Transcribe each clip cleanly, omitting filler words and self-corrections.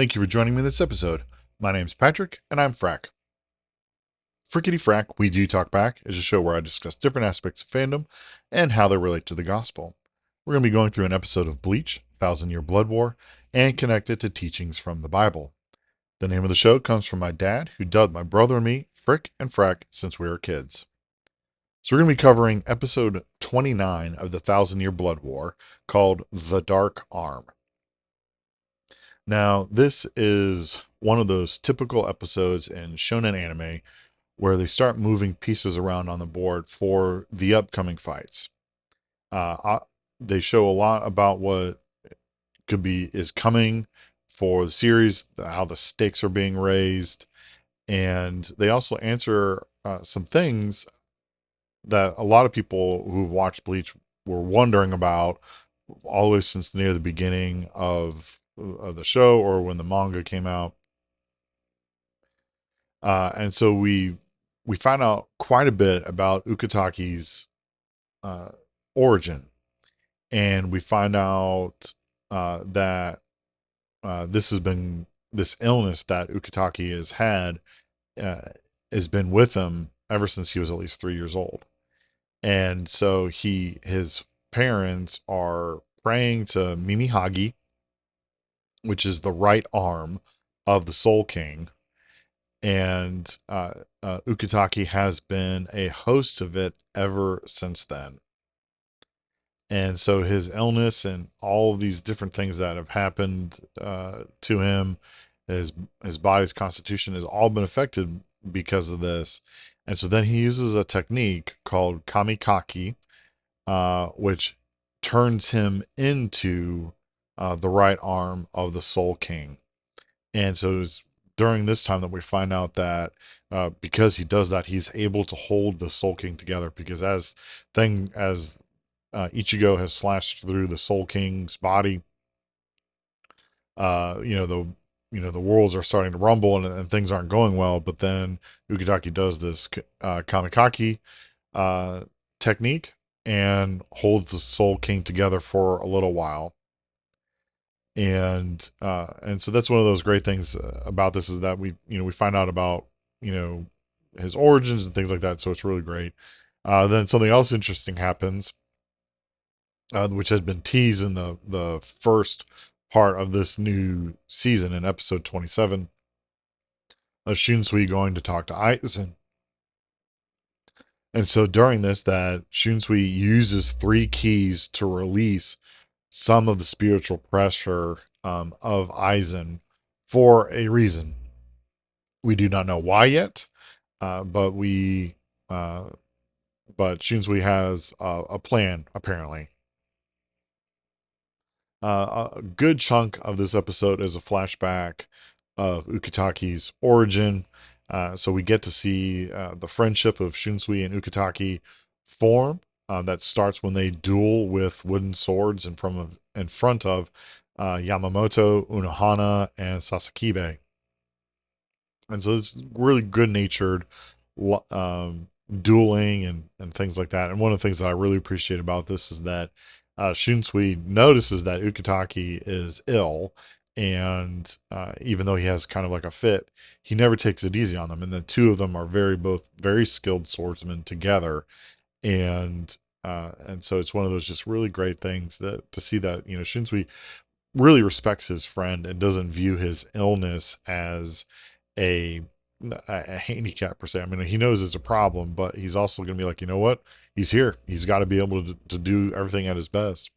Thank you for joining me in this episode. My name's Patrick, and I'm Frack. Frickety Frack, We Do Talk Back is a show where I discuss different aspects of fandom and how they relate to the gospel. We're going to be going through an episode of Bleach, Thousand Year Blood War, and connect it to teachings from the Bible. The name of the show comes from my dad, who dubbed my brother and me Frick and Frack since we were kids. So we're going to be covering episode 29 of the Thousand Year Blood War, called The Dark Arm. Now, this is one of those typical episodes in shonen anime where they start moving pieces around on the board for the upcoming fights. Uh, uh, they show a lot about what is coming for the series, how the stakes are being raised, and they also answer some things that a lot of people who've watched Bleach were wondering about all the way since near the beginning of the show or when the manga came out. And so we find out quite a bit about Ukitaki's uh, origin, and we find out that this illness that Ukitaki uh, has been with him ever since he was at least 3 years old, and so his parents are praying to Mimihagi, which is the right arm of the Soul King, and Ukitaki has been a host of it ever since then. And so his illness and all of these different things that have happened to him, his his body's constitution has all been affected because of this. And so then he uses a technique called kamikaki, which turns him into the right arm of the Soul King. And so it's during this time that we find out that because he does that, he's able to hold the Soul King together. Because as Ichigo has slashed through the Soul King's body, uh, you know the the worlds are starting to rumble and things aren't going well. But then Ukitaki does this kamikaki uh, technique and holds the Soul King together for a little while. And so that's one of those great things about this is that we find out about you know his origins and things like that. So it's really great. Then something else interesting happens, which has been teased in the first part of this new season in episode 27 of Shunsui going to talk to Aizen. And so during this, that Shunsui uses three keys to release some of the spiritual pressure of Aizen for a reason. We do not know why yet, but we uh, but Shunsui has a plan apparently. A good chunk of this episode is a flashback of Ukitaki's origin. So we get to see the friendship of Shunsui and Ukitaki form. That starts when they duel with wooden swords in front of Yamamoto, Unohana, and Sasakibe. And so it's really good natured dueling and things like that. And one of the things that I really appreciate about this is that Shunsui notices that Ukitaki is ill, and even though he has kind of like a fit, he never takes it easy on them. And the two of them are both very skilled swordsmen together, and so it's one of those just really great things that to see that Shunsui really respects his friend and doesn't view his illness as a a handicap per se. I mean, he knows it's a problem, but he's also going to be like, you know what? He's here. He's got to be able to do everything at his best.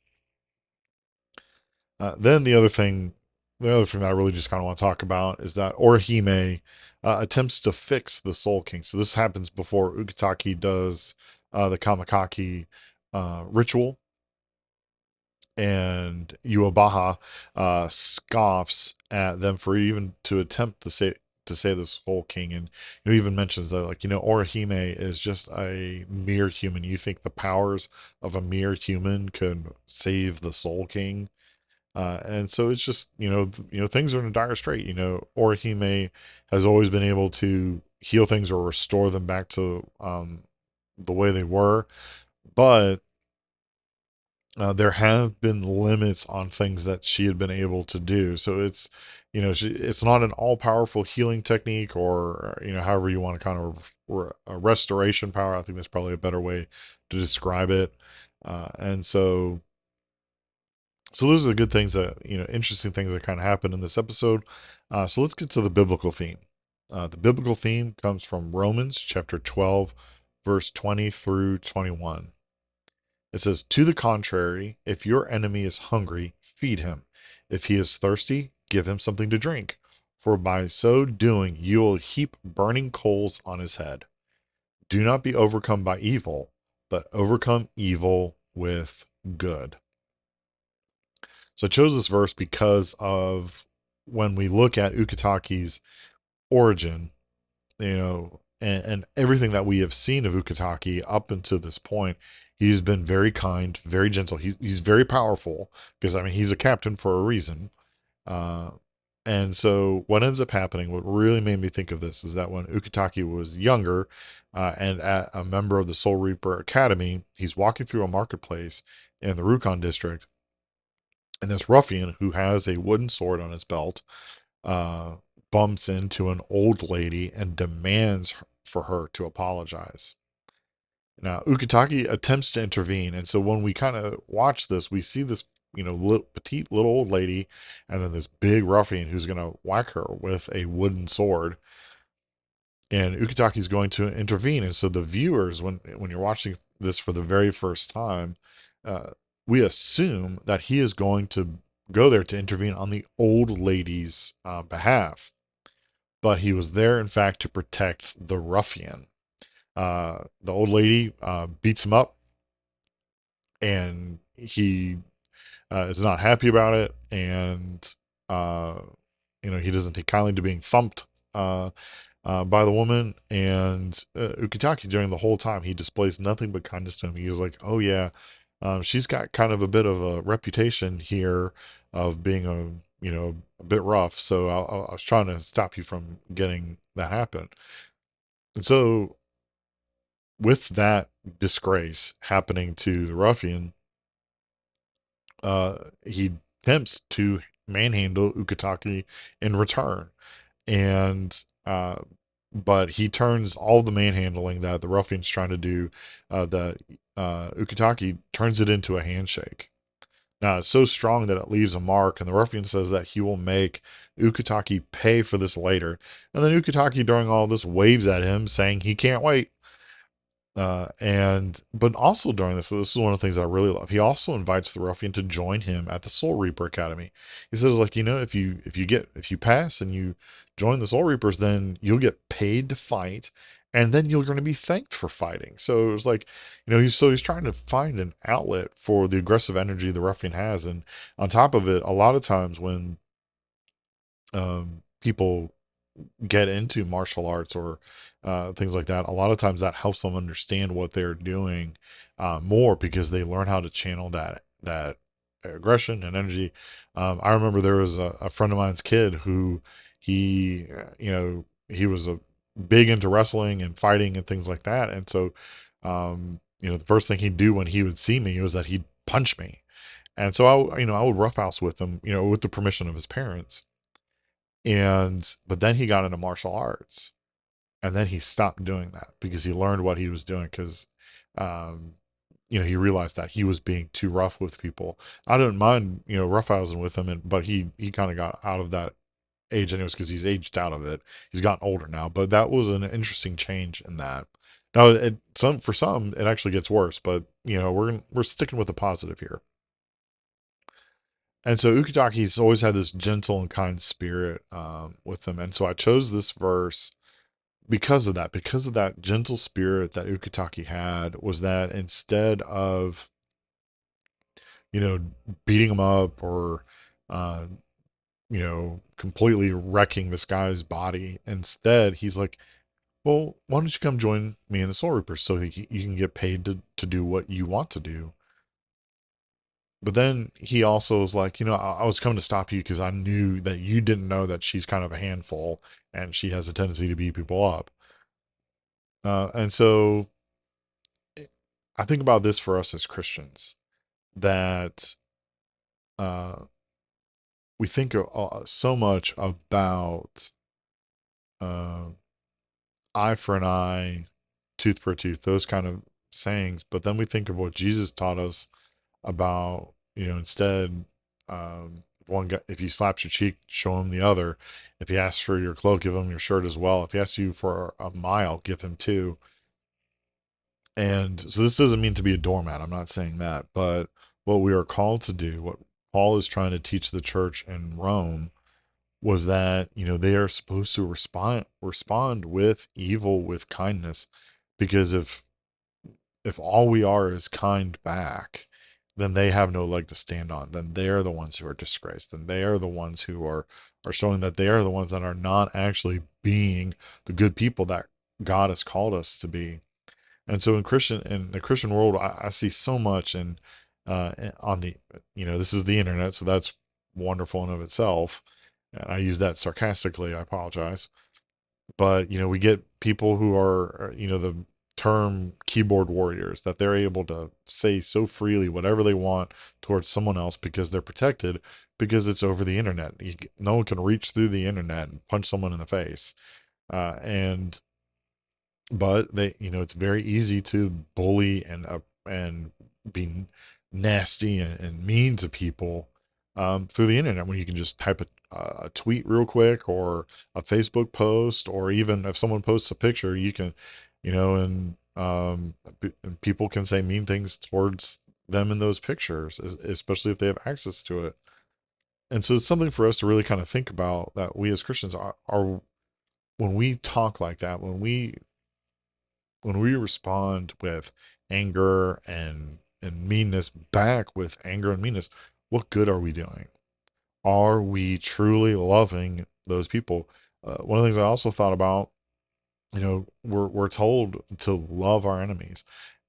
Then the other thing that I really just kind of want to talk about is that Orihime attempts to fix the Soul King. So this happens before Ukitaki does the Kamakaki ritual, and Yuabaha scoffs at them for even to attempt to save this whole king, and even mentions that like Orihime is just a mere human. You think the powers of a mere human could save the Soul King? And so it's just things are in a dire strait. Orihime has always been able to heal things or restore them back to the way they were, but there have been limits on things that she had been able to do. So it's not an all-powerful healing technique, or however you want to kind of a restoration power. I think that's probably a better way to describe it. And so those are the good things that, interesting things that kind of happen in this episode. So let's get to the biblical theme. The biblical theme comes from Romans chapter 12, verse 20 through 21. It says, "To the contrary, if your enemy is hungry, feed him. If he is thirsty, give him something to drink. For by so doing, you will heap burning coals on his head. Do not be overcome by evil, but overcome evil with good." So I chose this verse because of when we look at Ukitaki's origin, and everything that we have seen of Ukitake up until this point. He's been very kind, very gentle. He's very powerful because, I mean, he's a captain for a reason. Uh, and so what ends up happening, what really made me think of this, is that when Ukitake was younger, and at a member of the Soul Reaper Academy, he's walking through a marketplace in the Rukon district, and this ruffian who has a wooden sword on his belt uh, bumps into an old lady and demands for her to apologize. Now, Ukitake attempts to intervene, and so when we kind of watch this, we see this, little, petite little old lady, and then this big ruffian who's going to whack her with a wooden sword, and Ukitake is going to intervene. And so the viewers, when you're watching this for the very first time, uh, we assume that he is going to go there to intervene on the old lady's behalf, but he was there, in fact, to protect the ruffian. The old lady beats him up, and he is not happy about it, and uh, he doesn't take kindly to being thumped uh, by the woman. And Ukitake, during the whole time, he displays nothing but kindness to him. He's like, "Oh yeah, she's got kind of a bit of a reputation here of being a bit rough. So I was trying to stop you from getting that happen." And so, with that disgrace happening to the ruffian, he attempts to manhandle Ukitake in return. And but he turns all the manhandling that the ruffian's trying to do, that Ukitake turns it into a handshake. Now it's so strong that it leaves a mark, and the ruffian says that he will make Ukitake pay for this later. And then Ukitake, during all this, waves at him, saying he can't wait. But also during this, so this is one of the things I really love. He also invites the ruffian to join him at the Soul Reaper Academy. He says, like, if you pass and you join the Soul Reapers, then you'll get paid to fight, and then you're going to be thanked for fighting. So it was like, he's trying to find an outlet for the aggressive energy the ruffian has, and on top of it, a lot of times when people get into martial arts or things like that, a lot of times that helps them understand what they're doing more, because they learn how to channel that aggression and energy. I remember there was a friend of mine's kid who he was a big into wrestling and fighting and things like that, and so the first thing he'd do when he would see me was that he'd punch me, and so I would roughhouse with him, with the permission of his parents. But then he got into martial arts, and then he stopped doing that because he learned what he was doing, because um, he realized that he was being too rough with people. I didn't mind, roughhousing with him, but he kind of got out of that age anyways, because he's aged out of it. He's gotten older now, but that was an interesting change in that. Now, for some, it actually gets worse, but we're sticking with the positive here. And so Ukitaki's always had this gentle and kind spirit with him. And so I chose this verse because of that gentle spirit that Ukitake had, was that instead of, you know, beating him up or, uh, completely wrecking this guy's body, instead, he's like, well, why don't you come join me in the Soul Reapers so that you can get paid to do what you want to do? But then he also was like, I was coming to stop you because I knew that you didn't know that she's kind of a handful and she has a tendency to beat people up. And so I think about this for us as Christians, that uh, we think so much about uh, eye for an eye, tooth for a tooth, those kind of sayings. But then we think of what Jesus taught us about, instead, if he slaps your cheek, show him the other. If he asks for your cloak, give him your shirt as well. If he asks you for a mile, give him two. And so this doesn't mean to be a doormat. I'm not saying that, but what we are called to do, what Paul is trying to teach the church in Rome, was that they are supposed to respond with evil with kindness, because if all we are is kind back, then they have no leg to stand on. Then they are the ones who are disgraced. Then they are the ones who are showing that they are the ones that are not actually being the good people that God has called us to be. And so in the Christian world, I see so much, and on the this is the internet, so that's wonderful in of itself. And I use that sarcastically. I apologize. But we get people who are the term keyboard warriors, that they're able to say so freely whatever they want towards someone else because they're protected, because it's over the internet. No one can reach through the internet and punch someone in the face. And but it's very easy to bully and be nasty and mean to people through the internet, when you can just type a tweet real quick, or a Facebook post, or even if someone posts a picture, you can, and and people can say mean things towards them in those pictures, especially if they have access to it. And so it's something for us to really kind of think about, that we as Christians are when we talk like that, when we respond with anger and meanness back with anger and meanness, what good are we doing? Are we truly loving those people? One of the things I also thought about, we're told to love our enemies,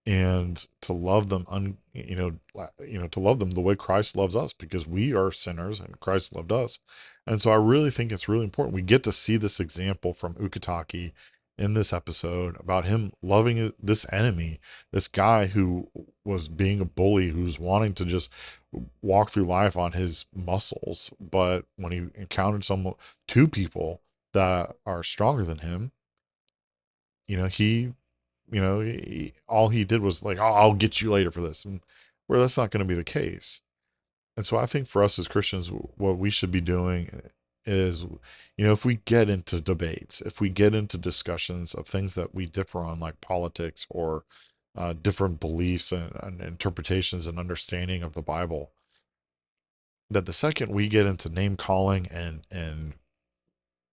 and to love them to love them the way Christ loves us, because we are sinners and Christ loved us. And so I really think it's really important we get to see this example from Ukitake in this episode, about him loving this enemy, this guy who was being a bully, who's wanting to just walk through life on his muscles. But when he encountered two people that are stronger than him, he all he did was like, "Oh, I'll get you later for this," and where that's not going to be the case. And so I think for us as Christians, what we should be doing is, if we get into debates, if we get into discussions of things that we differ on, like politics, or different beliefs and interpretations and understanding of the Bible, that the second we get into name calling and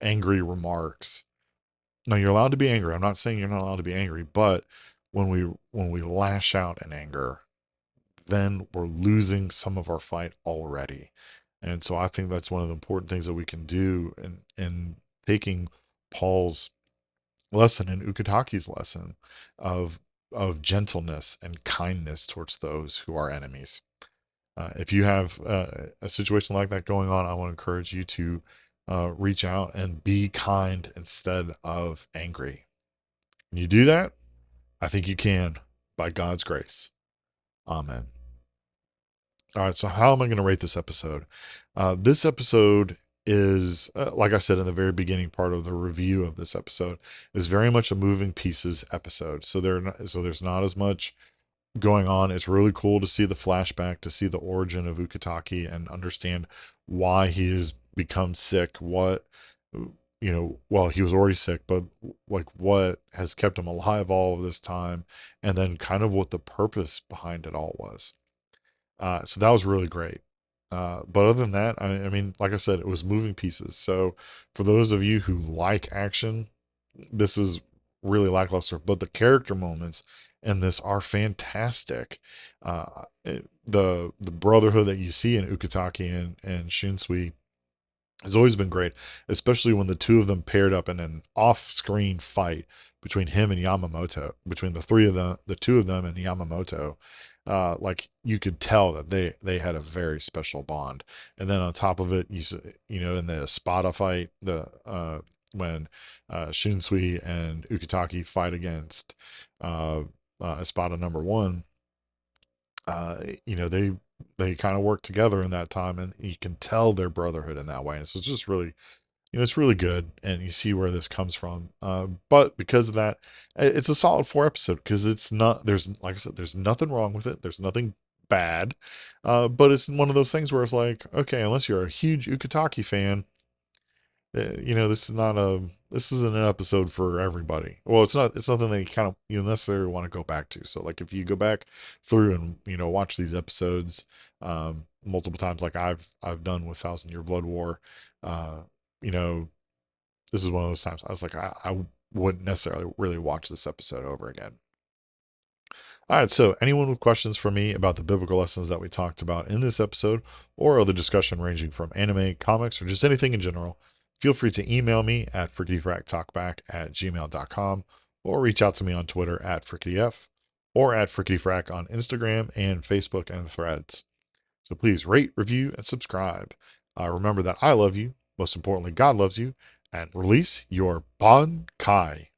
angry remarks. Now, you're allowed to be angry. I'm not saying you're not allowed to be angry, but when we lash out in anger, then we're losing some of our fight already. And so I think that's one of the important things that we can do in taking Paul's lesson and Ukitaki's lesson of gentleness and kindness towards those who are enemies. If you have a situation like that going on, I want to encourage you to reach out and be kind instead of angry. When you do that, I think you can, by God's grace. Amen. All right, so how am I going to rate this episode? This episode is, like I said in the very beginning part of the review of this episode, is very much a moving pieces episode. So there's not as much going on. It's really cool to see the flashback, to see the origin of Ukitake and understand why he has become sick. Well, he was already sick, but like what has kept him alive all of this time, and then kind of what the purpose behind it all was. So that was really great. But other than that, I mean, like I said, it was moving pieces. So for those of you who like action, this is really lackluster. But the character moments in this are fantastic. The brotherhood that you see in Ukitake and Shinsui has always been great, especially when the two of them paired up in an off-screen fight between him and Yamamoto, between the three of them, the two of them and Yamamoto. Like you could tell that they had a very special bond. And then on top of it, in the Spada fight, the when Shinsui and Ukitake fight against Espada number one, they they kind of work together in that time, and you can tell their brotherhood in that way. And so it's just really, it's really good, and you see where this comes from. But because of that, it's a solid 4 episode because it's not. There's like I said, there's nothing wrong with it. There's nothing bad, but it's one of those things where it's like, okay, unless you're a huge Ukitake fan, this is not a this isn't an episode for everybody. Well, it's not. It's nothing that you kind of you necessarily want to go back to. So like if you go back through and watch these episodes multiple times, like I've done with Thousand Year Blood War, uh, you know this is one of those times I was like I wouldn't necessarily really watch this episode over again. All right, so anyone with questions for me about the biblical lessons that we talked about in this episode, or other discussion ranging from anime, comics, or just anything in general, feel free to email me at frickityfractalkback@gmail.com, or reach out to me on Twitter at frickityf, or at frickityfrac on Instagram and Facebook and Threads. So please rate, review, and subscribe. Remember that I love you, most importantly, God loves you, and release your Bon Kai.